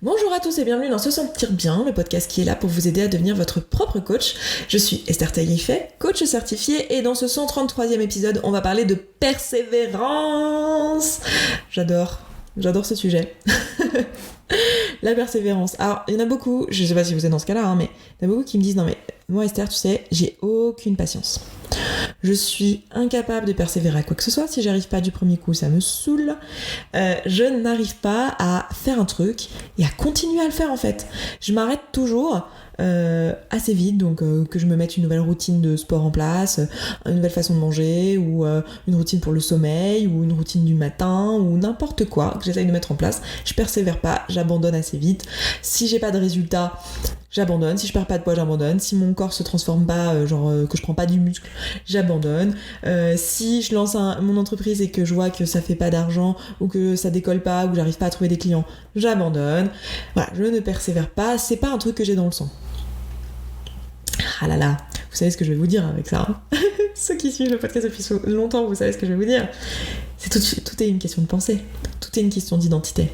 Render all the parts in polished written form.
Bonjour à tous et bienvenue dans Se Sentir Bien, le podcast qui est là pour vous aider à devenir votre propre coach. Je suis Esther Taillifet, coach certifiée, et dans ce 133e épisode, on va parler de persévérance. J'adore ce sujet. La persévérance. Alors, il y en a beaucoup, je sais pas si vous êtes dans ce cas-là, mais il y en a beaucoup qui me disent « Non mais, moi Esther, tu sais, j'ai aucune patience. Je suis incapable de persévérer à quoi que ce soit. Si j'arrive pas du premier coup, ça me saoule. Je n'arrive pas à faire un truc et à continuer à le faire en fait. Je m'arrête toujours assez vite, donc que je me mette une nouvelle routine de sport en place, une nouvelle façon de manger, ou une routine pour le sommeil, ou une routine du matin, ou n'importe quoi que j'essaye de mettre en place. Je persévère pas, j'abandonne assez vite. Si j'ai pas de résultat, j'abandonne. Si je perds pas de poids, j'abandonne. Si mon corps se transforme pas, que je prends pas du muscle, j'abandonne. Si je lance mon entreprise et que je vois que ça fait pas d'argent, ou que ça décolle pas, ou que j'arrive pas à trouver des clients, j'abandonne. Voilà, je ne persévère pas. C'est pas un truc que j'ai dans le sang. Ah là là, vous savez ce que je vais vous dire avec ça, hein. Ceux qui suivent le podcast depuis longtemps, vous savez ce que je vais vous dire. Tout est une question de pensée. Tout est une question d'identité.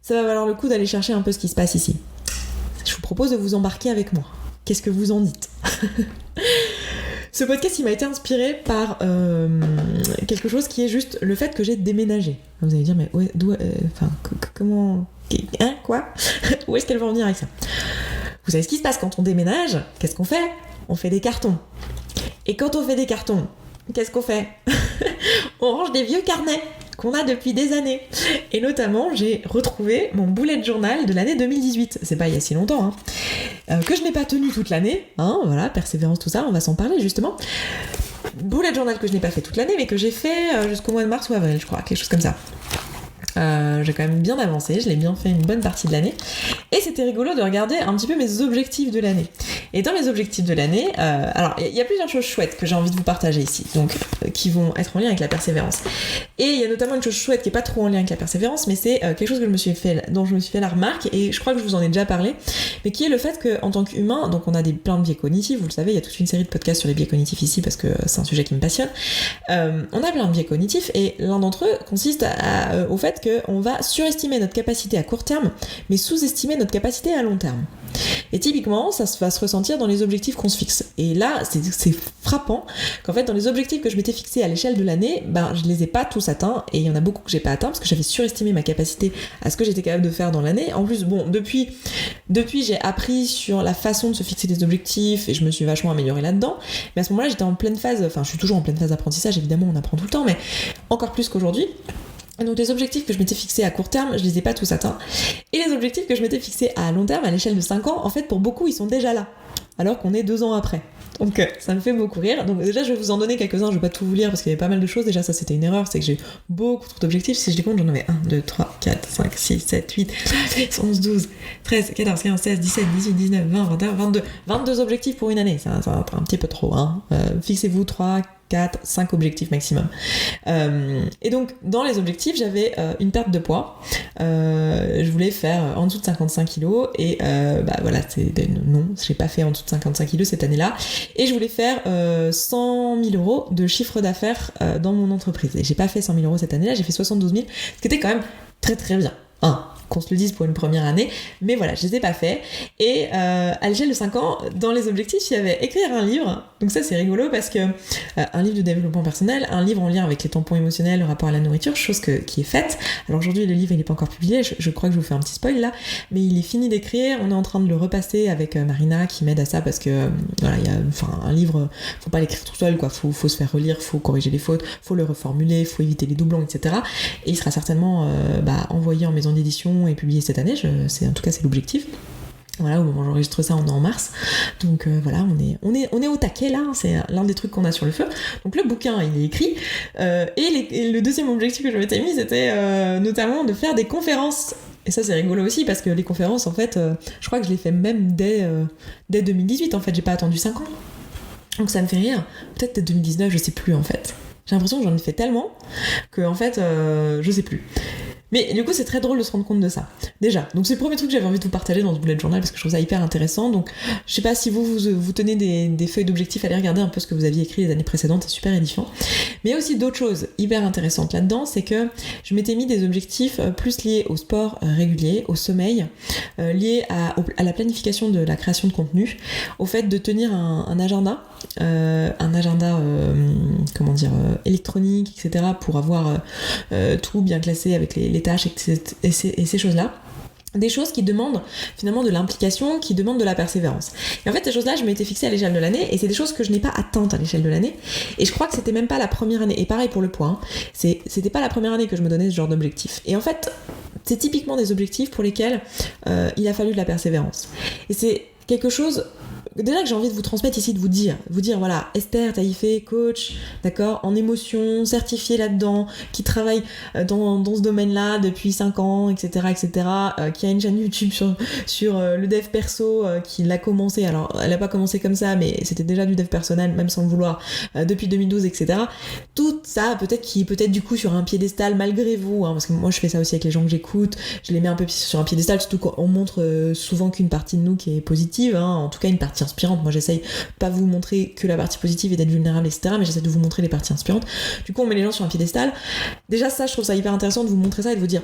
Ça va valoir le coup d'aller chercher un peu ce qui se passe ici. Je vous propose de vous embarquer avec moi. Qu'est-ce que vous en dites? Ce podcast, il m'a été inspiré par quelque chose qui est juste le fait que j'ai déménagé. Vous allez dire, mais comment... Hein, quoi? Où est-ce qu'elle va en venir avec ça? Vous savez ce qui se passe quand on déménage? Qu'est-ce qu'on fait? On fait des cartons. Et quand on fait des cartons, qu'est-ce qu'on fait? On range des vieux carnets qu'on a depuis des années. Et notamment, j'ai retrouvé mon bullet journal de l'année 2018. C'est pas il y a si longtemps, hein. Que je n'ai pas tenu toute l'année, hein, voilà, persévérance, tout ça, on va s'en parler justement. Bullet journal que je n'ai pas fait toute l'année, mais que j'ai fait jusqu'au mois de mars ou avril, je crois, quelque chose comme ça. J'ai quand même bien avancé, je l'ai bien fait une bonne partie de l'année, et c'était rigolo de regarder un petit peu mes objectifs de l'année. Et dans mes objectifs de l'année, alors il y a plusieurs choses chouettes que j'ai envie de vous partager ici, donc qui vont être en lien avec la persévérance. Et il y a notamment une chose chouette qui est pas trop en lien avec la persévérance, mais c'est quelque chose dont je me suis fait la remarque, et je crois que je vous en ai déjà parlé, mais qui est le fait qu'en tant qu'humain, donc on a plein de biais cognitifs, vous le savez, il y a toute une série de podcasts sur les biais cognitifs ici parce que c'est un sujet qui me passionne. On a plein de biais cognitifs, et l'un d'entre eux consiste au fait qu'on va surestimer notre capacité à court terme, mais sous-estimer notre capacité à long terme. Et typiquement, ça va se ressentir dans les objectifs qu'on se fixe. Et là, c'est frappant qu'en fait, dans les objectifs que je m'étais fixés à l'échelle de l'année, je les ai pas tous atteints, et il y en a beaucoup que j'ai pas atteints parce que j'avais surestimé ma capacité à ce que j'étais capable de faire dans l'année. En plus, bon, depuis j'ai appris sur la façon de se fixer des objectifs, et je me suis vachement améliorée là-dedans. Mais à ce moment-là, j'étais en pleine phase, enfin, je suis toujours en pleine phase d'apprentissage, évidemment, on apprend tout le temps, mais encore plus qu'aujourd'hui. Donc les objectifs que je m'étais fixés à court terme, je les ai pas tous atteints. Et les objectifs que je m'étais fixés à long terme, à l'échelle de 5 ans, en fait pour beaucoup ils sont déjà là, alors qu'on est 2 ans après. Donc ça me fait beaucoup rire. Donc déjà je vais vous en donner quelques-uns, je vais pas tout vous lire parce qu'il y avait pas mal de choses. Déjà ça c'était une erreur, c'est que j'ai beaucoup trop d'objectifs. Si je les compte, j'en avais 1, 2, 3, 4, 5, 6, 7, 8, 9, 11, 12, 13, 14, 15, 16, 17, 18, 19, 20, 21, 22 objectifs pour une année. Ça va être un petit peu trop, hein. Fixez-vous 3, 4, 5 objectifs maximum. Et donc, dans les objectifs, j'avais une perte de poids. Je voulais faire en dessous de 55 kilos. Et voilà, non, j'ai pas fait en dessous de 55 kilos cette année-là. Et je voulais faire 100 000 euros de chiffre d'affaires dans mon entreprise. Et j'ai pas fait 100 000 euros cette année-là, j'ai fait 72 000, ce qui était quand même très très bien. Qu'on se le dise pour une première année, mais voilà, je les ai pas fait. Et à l'échelle de 5 ans, dans les objectifs, il y avait écrire un livre. Donc ça, c'est rigolo parce que un livre de développement personnel, un livre en lien avec les tampons émotionnels, le rapport à la nourriture, chose qui est faite. Alors aujourd'hui, le livre, il est pas encore publié, je crois que je vous fais un petit spoil là, mais il est fini d'écrire, on est en train de le repasser avec Marina qui m'aide à ça parce que voilà, un livre, faut pas l'écrire tout seul, quoi. Faut se faire relire, faut corriger les fautes, faut le reformuler, faut éviter les doublons, etc. Et il sera certainement envoyé en maison d'édition et publié cette année, en tout cas c'est l'objectif. Voilà, au moment où j'enregistre ça, on est en mars. Donc voilà, on est au taquet là, hein, c'est l'un des trucs qu'on a sur le feu. Donc le bouquin, il est écrit. Et le deuxième objectif que je m'étais mis, c'était notamment de faire des conférences. Et ça, c'est rigolo aussi, parce que les conférences, en fait, je crois que je les fais même dès 2018, en fait, j'ai pas attendu 5 ans. Donc ça me fait rire. Peut-être dès 2019, je sais plus, en fait. J'ai l'impression que j'en ai fait tellement que, en fait, je sais plus. Mais du coup, c'est très drôle de se rendre compte de ça. Déjà, donc c'est le premier truc que j'avais envie de vous partager dans ce bullet journal parce que je trouve ça hyper intéressant. Donc, je sais pas si vous tenez des feuilles d'objectifs, allez regarder un peu ce que vous aviez écrit les années précédentes, c'est super édifiant. Mais il y a aussi d'autres choses hyper intéressantes là-dedans, c'est que je m'étais mis des objectifs plus liés au sport régulier, au sommeil, liés à la planification de la création de contenu, au fait de tenir un agenda, électronique, etc., pour avoir tout bien classé avec les tâches et ces choses-là. Des choses qui demandent finalement de l'implication, qui demandent de la persévérance. Et en fait, ces choses-là, je m'étais fixée à l'échelle de l'année, et c'est des choses que je n'ai pas atteintes à l'échelle de l'année. Et je crois que c'était même pas la première année. Et pareil pour le poids, hein. C'était pas la première année que je me donnais ce genre d'objectif. Et en fait, c'est typiquement des objectifs pour lesquels il a fallu de la persévérance. Et c'est quelque chose déjà que j'ai envie de vous transmettre ici, de vous dire voilà, Esther Taïfé, coach, d'accord, en émotion, certifiée là-dedans, qui travaille dans ce domaine-là depuis 5 ans, etc., qui a une chaîne YouTube sur le dev perso, qui l'a commencé, alors elle a pas commencé comme ça, mais c'était déjà du dev personnel, même sans le vouloir, depuis 2012, etc. Tout ça, peut-être du coup sur un piédestal malgré vous, hein, parce que moi je fais ça aussi avec les gens que j'écoute, je les mets un peu sur un piédestal, surtout quand on montre souvent qu'une partie de nous qui est positive, hein, en tout cas une partie inspirante. Moi j'essaye pas vous montrer que la partie positive et d'être vulnérable, etc., mais j'essaie de vous montrer les parties inspirantes. Du coup on met les gens sur un piédestal. Déjà ça, je trouve ça hyper intéressant de vous montrer ça et de vous dire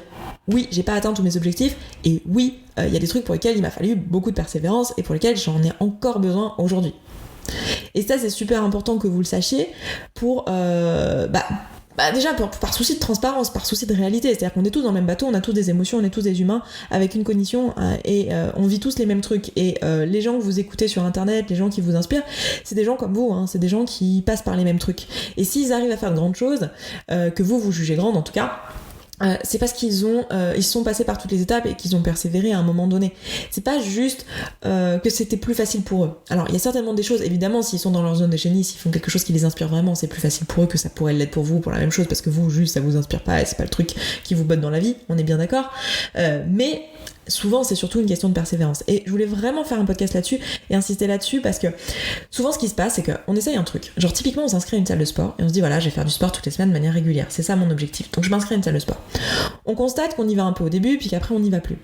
oui, j'ai pas atteint tous mes objectifs, et oui, il y a des trucs pour lesquels il m'a fallu beaucoup de persévérance et pour lesquels j'en ai encore besoin aujourd'hui. Et ça c'est super important que vous le sachiez pour déjà par souci de transparence, par souci de réalité, c'est-à-dire qu'on est tous dans le même bateau, on a tous des émotions, on est tous des humains avec une cognition et on vit tous les mêmes trucs. Et les gens que vous écoutez sur internet, les gens qui vous inspirent, c'est des gens comme vous, hein, c'est des gens qui passent par les mêmes trucs. Et s'ils arrivent à faire de grandes choses, que vous jugez grandes en tout cas, c'est parce qu'ils sont passés par toutes les étapes et qu'ils ont persévéré à un moment donné. C'est pas juste que c'était plus facile pour eux. Alors il y a certainement des choses, évidemment, s'ils sont dans leur zone de génie, s'ils font quelque chose qui les inspire vraiment, c'est plus facile pour eux que ça pourrait l'être pour vous, pour la même chose, parce que vous, juste, ça vous inspire pas et c'est pas le truc qui vous botte dans la vie, on est bien d'accord. Mais souvent c'est surtout une question de persévérance, et je voulais vraiment faire un podcast là-dessus et insister là-dessus parce que souvent ce qui se passe c'est qu'on essaye un truc, genre typiquement on s'inscrit à une salle de sport et on se dit voilà, je vais faire du sport toutes les semaines de manière régulière, c'est ça mon objectif, donc je m'inscris à une salle de sport. On constate qu'on y va un peu au début puis qu'après on n'y va plus.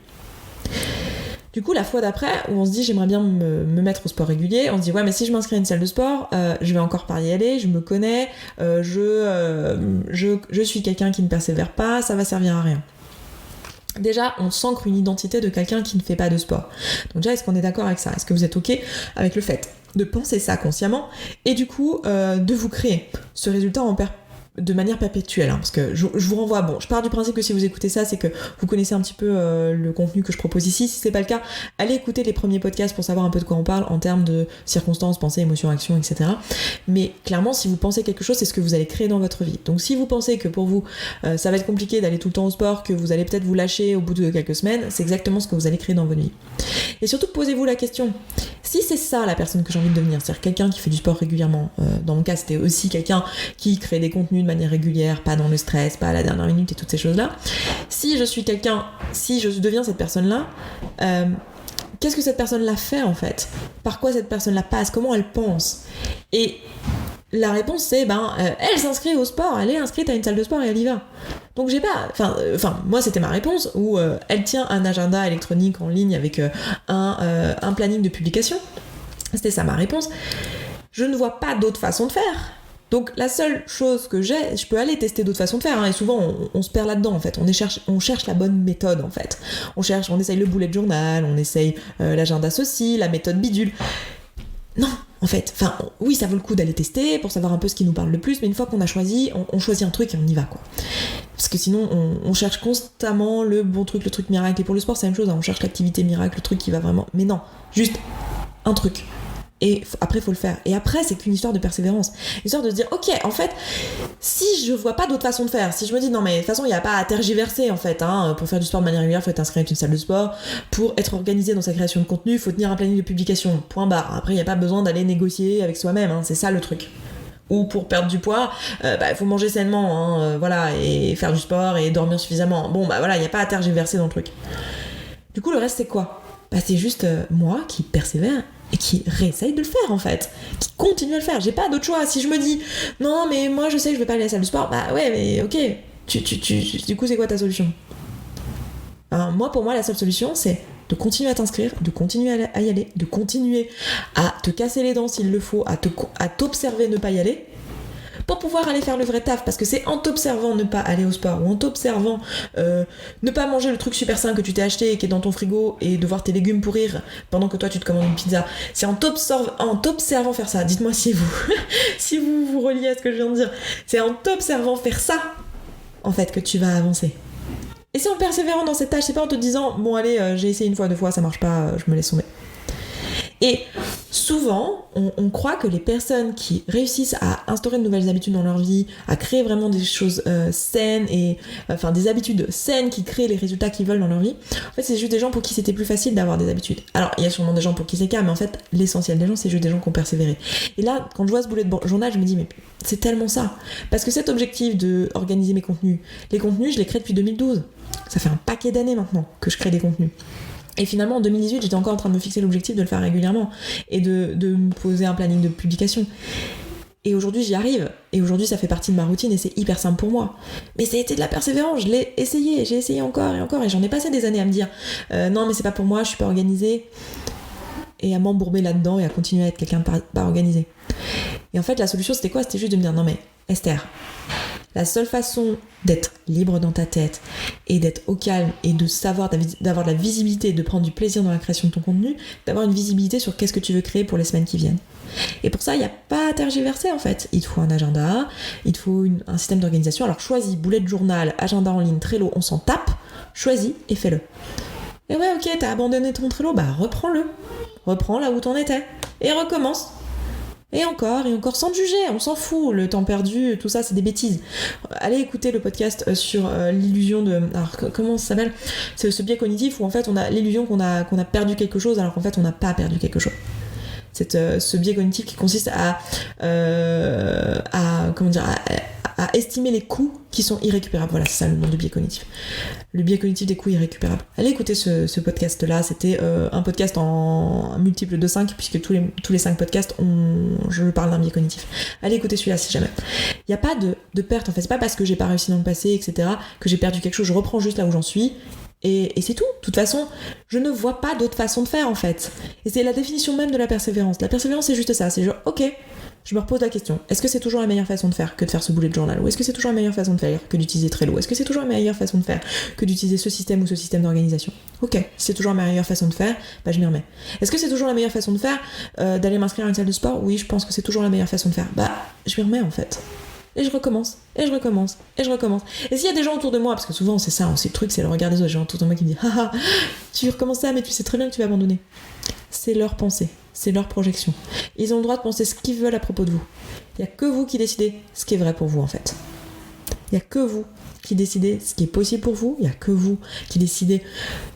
Du coup, la fois d'après, où on se dit j'aimerais bien me mettre au sport régulier, on se dit ouais, mais si je m'inscris à une salle de sport, je vais encore pas y aller, je me connais, je suis quelqu'un qui ne persévère pas, ça va servir à rien. Déjà, on s'ancre une identité de quelqu'un qui ne fait pas de sport. Donc déjà, est-ce qu'on est d'accord avec ça ? Est-ce que vous êtes ok avec le fait de penser ça consciemment et du coup de vous créer ce résultat de manière perpétuelle, hein, parce que je vous renvoie, je pars du principe que si vous écoutez ça, c'est que vous connaissez un petit peu le contenu que je propose ici. Si c'est pas le cas, allez écouter les premiers podcasts pour savoir un peu de quoi on parle en termes de circonstances, pensées, émotions, actions, etc. Mais clairement, si vous pensez quelque chose, c'est ce que vous allez créer dans votre vie. Donc si vous pensez que pour vous, ça va être compliqué d'aller tout le temps au sport, que vous allez peut-être vous lâcher au bout de quelques semaines, c'est exactement ce que vous allez créer dans votre vie. Et surtout, posez-vous la question, si c'est ça la personne que j'ai envie de devenir, c'est-à-dire quelqu'un qui fait du sport régulièrement, dans mon cas c'était aussi quelqu'un qui crée des contenus de manière régulière, pas dans le stress, pas à la dernière minute et toutes ces choses-là, si je deviens cette personne-là, qu'est-ce que cette personne-là fait en fait ? Par quoi cette personne-là passe ? Comment elle pense ? Et la réponse c'est elle s'inscrit au sport, elle est inscrite à une salle de sport et elle y va. Donc j'ai pas, moi c'était ma réponse, où elle tient un agenda électronique en ligne avec un planning de publication. C'était ça ma réponse. Je ne vois pas d'autre façon de faire. Donc la seule chose que je peux aller tester d'autres façons de faire, hein, et souvent on se perd là-dedans en fait, on cherche la bonne méthode en fait. On essaye le bullet journal, on essaye l'agenda ceci, la méthode bidule. Non, en fait, oui ça vaut le coup d'aller tester pour savoir un peu ce qui nous parle le plus, mais une fois qu'on a choisi, on choisit un truc et on y va quoi. Parce que sinon on cherche constamment le bon truc, le truc miracle, et pour le sport c'est la même chose, hein, on cherche l'activité miracle, le truc qui va vraiment... Mais non, juste un truc. Et après, faut le faire. Et après, c'est qu'une histoire de persévérance. Une histoire de se dire, ok, en fait, si je vois pas d'autre façon de faire, si je me dis, non, mais de toute façon, il n'y a pas à tergiverser, en fait, hein, pour faire du sport de manière régulière, il faut être inscrit à une salle de sport. Pour être organisé dans sa création de contenu, il faut tenir un planning de publication. Point barre. Après, il n'y a pas besoin d'aller négocier avec soi-même, hein, c'est ça le truc. Ou pour perdre du poids, il faut manger sainement, hein, voilà, et faire du sport et dormir suffisamment. Bon, voilà, il n'y a pas à tergiverser dans le truc. Du coup, le reste, c'est quoi ? C'est juste moi qui persévère et qui réessaye de le faire en fait, qui continue à le faire. J'ai pas d'autre choix. Si je me dis non mais moi je sais que je vais pas aller à la salle de sport, ouais mais ok, du coup c'est quoi ta solution ? Moi, pour moi, la seule solution, c'est de continuer à t'inscrire, de continuer à y aller, de continuer à te casser les dents s'il le faut, à t'observer ne pas y aller, pour pouvoir aller faire le vrai taf. Parce que c'est en t'observant ne pas aller au sport, ou en t'observant ne pas manger le truc super sain que tu t'es acheté et qui est dans ton frigo, et de voir tes légumes pourrir pendant que toi tu te commandes une pizza. C'est en t'observant faire ça. Dites-moi si vous vous reliez à ce que je viens de dire. C'est en t'observant faire ça, en fait, que tu vas avancer. Et c'est en persévérant dans cette tâche, c'est pas en te disant bon allez, j'ai essayé une fois, 2 fois, ça marche pas, je me laisse tomber. Et souvent, on croit que les personnes qui réussissent à instaurer de nouvelles habitudes dans leur vie, à créer vraiment des choses saines, des habitudes saines qui créent les résultats qu'ils veulent dans leur vie, en fait c'est juste des gens pour qui c'était plus facile d'avoir des habitudes. Alors il y a sûrement des gens pour qui c'est le cas, mais en fait l'essentiel des gens c'est juste des gens qui ont persévéré. Et là, quand je vois ce bullet journal, je me dis mais c'est tellement ça. Parce que cet objectif de organiser mes contenus, les contenus je les crée depuis 2012. Ça fait un paquet d'années maintenant que je crée des contenus. Et finalement, en 2018, j'étais encore en train de me fixer l'objectif de le faire régulièrement et de me poser un planning de publication. Et aujourd'hui, j'y arrive. Et aujourd'hui, ça fait partie de ma routine et c'est hyper simple pour moi. Mais ça a été de la persévérance. Je l'ai essayé. J'ai essayé encore et encore. Et j'en ai passé des années à me dire non, mais c'est pas pour moi, je suis pas organisée. Et à m'embourber là-dedans et à continuer à être quelqu'un de pas organisé. Et en fait, la solution, c'était quoi ? C'était juste de me dire non, mais Esther, la seule façon d'être libre dans ta tête et d'être au calme et de savoir, d'avoir de la visibilité, de prendre du plaisir dans la création de ton contenu, d'avoir une visibilité sur qu'est-ce que tu veux créer pour les semaines qui viennent. Et pour ça, il n'y a pas à tergiverser en fait. Il te faut un agenda, il te faut un système d'organisation. Alors choisis, bullet journal, agenda en ligne, Trello, on s'en tape, choisis et fais-le. Et ouais, ok, t'as abandonné ton Trello, bah reprends-le. Reprends là où t'en étais et recommence. Et encore, sans te juger, on s'en fout, le temps perdu, tout ça, c'est des bêtises. Allez écouter le podcast sur l'illusion de... Alors, comment ça s'appelle ? C'est ce biais cognitif où en fait on a l'illusion qu'on a perdu quelque chose alors qu'en fait on n'a pas perdu quelque chose. C'est ce biais cognitif qui consiste à estimer les coûts qui sont irrécupérables. Voilà, c'est ça le nom du biais cognitif. Le biais cognitif des coûts irrécupérables. Allez écouter ce podcast-là. C'était un podcast en multiple de 5, puisque tous les 5 podcasts, je parle d'un biais cognitif. Allez écouter celui-là si jamais. Il n'y a pas de perte, en fait. C'est pas parce que j'ai pas réussi dans le passé, etc., que j'ai perdu quelque chose. Je reprends juste là où j'en suis. Et c'est tout. De toute façon, je ne vois pas d'autre façon de faire, en fait. Et c'est la définition même de la persévérance. La persévérance, c'est juste ça. C'est genre, ok, je me repose la question. Est-ce que c'est toujours la meilleure façon de faire que de faire ce bullet journal ? Ou est-ce que c'est toujours la meilleure façon de faire que d'utiliser Trello ? Est-ce que c'est toujours la meilleure façon de faire que d'utiliser ce système ou ce système d'organisation ? Ok, si c'est toujours la meilleure façon de faire, bah je m'y remets. Est-ce que c'est toujours la meilleure façon de faire d'aller m'inscrire à une salle de sport ? Oui, je pense que c'est toujours la meilleure façon de faire. Bah, je m'y remets en fait. Et je recommence, et je recommence, et je recommence. Et s'il y a des gens autour de moi, parce que souvent c'est ça, c'est le truc, c'est le regard des autres, des gens autour de moi qui me disent « Haha, tu recommences ça, mais tu sais très bien que tu vas abandonner. » C'est leur pensée, c'est leur projection. Ils ont le droit de penser ce qu'ils veulent à propos de vous. Il n'y a que vous qui décidez ce qui est vrai pour vous en fait. Il n'y a que vous qui décidez ce qui est possible pour vous, il n'y a que vous qui décidez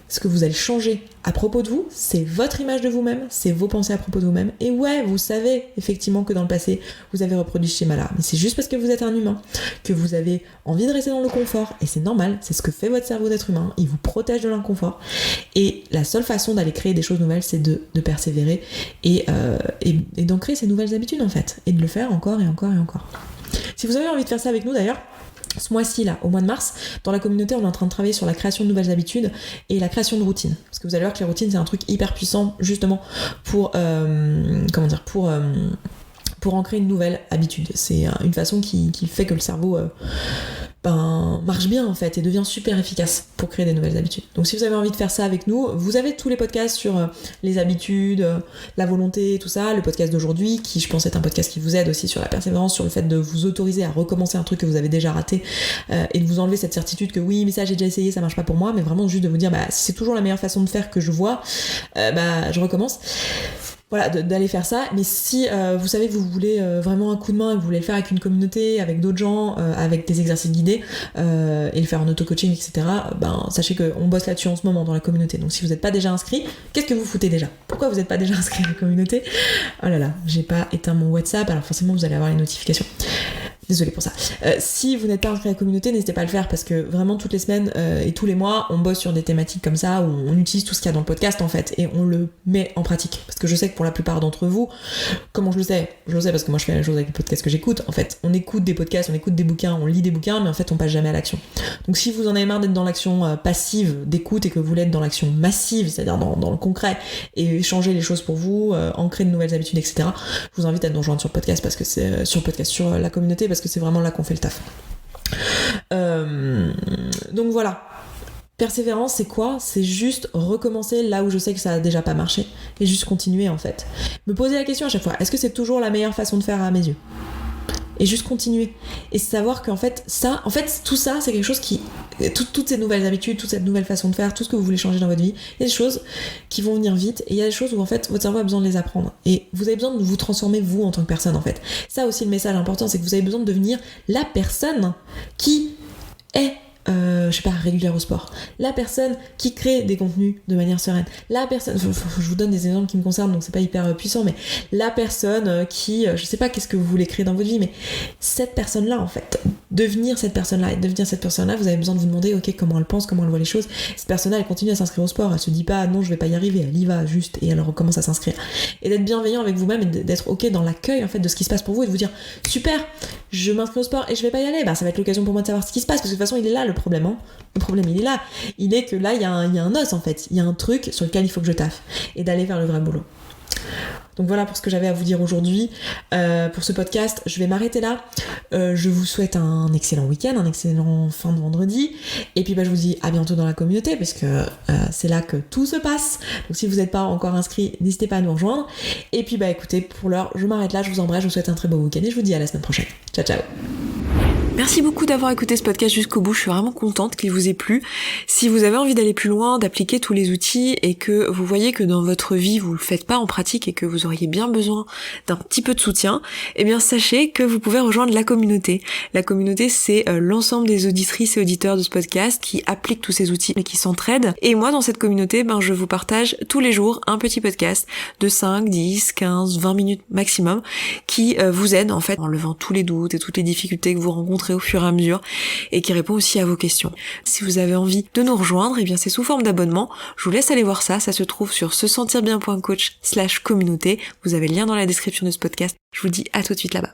ce que vous allez changer à propos de vous, c'est votre image de vous-même, c'est vos pensées à propos de vous-même. Et ouais, vous savez effectivement que dans le passé, vous avez reproduit ce schéma-là. Mais c'est juste parce que vous êtes un humain, que vous avez envie de rester dans le confort. Et c'est normal, c'est ce que fait votre cerveau d'être humain. Il vous protège de l'inconfort. Et la seule façon d'aller créer des choses nouvelles, c'est de persévérer et d'en créer ces nouvelles habitudes en fait. Et de le faire encore et encore et encore. Si vous avez envie de faire ça avec nous d'ailleurs, ce mois-ci, là, au mois de mars, dans la communauté, on est en train de travailler sur la création de nouvelles habitudes et la création de routines. Parce que vous allez voir que les routines, c'est un truc hyper puissant, justement, pour ancrer une nouvelle habitude. C'est une façon qui fait que le cerveau marche bien en fait et devient super efficace pour créer des nouvelles habitudes. Donc si vous avez envie de faire ça avec nous, vous avez tous les podcasts sur les habitudes, la volonté, tout ça, le podcast d'aujourd'hui qui je pense est un podcast qui vous aide aussi sur la persévérance, sur le fait de vous autoriser à recommencer un truc que vous avez déjà raté et de vous enlever cette certitude que oui mais ça j'ai déjà essayé, ça marche pas pour moi, mais vraiment juste de vous dire si c'est toujours la meilleure façon de faire que je vois, je recommence. Voilà, d'aller faire ça. Mais si vous savez que vous voulez vraiment un coup de main et que vous voulez le faire avec une communauté, avec d'autres gens, avec des exercices guidés et le faire en auto-coaching, etc., sachez qu'on bosse là-dessus en ce moment dans la communauté. Donc si vous n'êtes pas déjà inscrit, qu'est-ce que vous foutez déjà ? Pourquoi vous n'êtes pas déjà inscrit à la communauté ? Oh là là, j'ai pas éteint mon WhatsApp, alors forcément vous allez avoir les notifications. Désolée pour ça. Si vous n'êtes pas inscrit à la communauté, n'hésitez pas à le faire parce que vraiment toutes les semaines et tous les mois, on bosse sur des thématiques comme ça où on utilise tout ce qu'il y a dans le podcast en fait et on le met en pratique. Parce que je sais que pour la plupart d'entre vous, comment je le sais parce que moi je fais la même chose avec les podcasts que j'écoute. En fait, on écoute des podcasts, on écoute des bouquins, on lit des bouquins, mais en fait on passe jamais à l'action. Donc si vous en avez marre d'être dans l'action passive d'écoute et que vous voulez être dans l'action massive, c'est-à-dire dans le concret et changer les choses pour vous, ancrer de nouvelles habitudes, etc., je vous invite à nous rejoindre sur le podcast parce que c'est sur la communauté parce que c'est vraiment là qu'on fait le taf. Donc voilà. Persévérance, c'est quoi ? C'est juste recommencer là où je sais que ça a déjà pas marché et juste continuer en fait. Me poser la question à chaque fois, est-ce que c'est toujours la meilleure façon de faire à mes yeux ? Et juste continuer. Et savoir qu'en fait, tout ça, c'est quelque chose qui... Toutes ces nouvelles habitudes, toute cette nouvelle façon de faire, tout ce que vous voulez changer dans votre vie, il y a des choses qui vont venir vite et il y a des choses où en fait, votre cerveau a besoin de les apprendre. Et vous avez besoin de vous transformer vous en tant que personne en fait. Ça aussi, le message important, c'est que vous avez besoin de devenir la personne qui est régulière au sport, la personne qui crée des contenus de manière sereine, la personne, je vous donne des exemples qui me concernent donc c'est pas hyper puissant, mais la personne qui, je sais pas qu'est-ce que vous voulez créer dans votre vie, mais cette personne-là en fait, devenir cette personne-là, et devenir cette personne-là, vous avez besoin de vous demander ok comment elle pense, comment elle voit les choses. Cette personne-là elle continue à s'inscrire au sport, elle se dit pas non je vais pas y arriver, elle y va juste et elle recommence à s'inscrire. Et d'être bienveillant avec vous-même et d'être ok dans l'accueil en fait de ce qui se passe pour vous et de vous dire super, je m'inscris au sport et je vais pas y aller, bah ça va être l'occasion pour moi de savoir ce qui se passe parce que de toute façon il est là le problème, hein. Le problème il est là, il est que là il y a un os en fait, il y a un truc sur lequel il faut que je taffe et d'aller vers le vrai boulot. Donc voilà pour ce que j'avais à vous dire aujourd'hui pour ce podcast. Je vais m'arrêter là. Je vous souhaite un excellent week-end, un excellent fin de vendredi. Et puis je vous dis à bientôt dans la communauté parce que c'est là que tout se passe. Donc si vous n'êtes pas encore inscrit, n'hésitez pas à nous rejoindre. Et puis écoutez, pour l'heure, je m'arrête là. Je vous embrasse, je vous souhaite un très beau week-end et je vous dis à la semaine prochaine. Ciao ciao. Merci beaucoup d'avoir écouté ce podcast jusqu'au bout, je suis vraiment contente qu'il vous ait plu. Si vous avez envie d'aller plus loin, d'appliquer tous les outils et que vous voyez que dans votre vie vous le faites pas en pratique et que vous auriez bien besoin d'un petit peu de soutien, eh bien sachez que vous pouvez rejoindre la communauté. La communauté c'est l'ensemble des auditrices et auditeurs de ce podcast qui appliquent tous ces outils et qui s'entraident. Et moi dans cette communauté, je vous partage tous les jours un petit podcast de 5, 10, 15, 20 minutes maximum qui vous aide en fait en levant tous les doutes et toutes les difficultés que vous rencontrez au fur et à mesure et qui répond aussi à vos questions. Si vous avez envie de nous rejoindre, eh bien c'est sous forme d'abonnement. Je vous laisse aller voir ça se trouve sur sesentirbien.coach/communauté. Vous avez le lien dans la description de ce podcast. Je vous dis à tout de suite là-bas.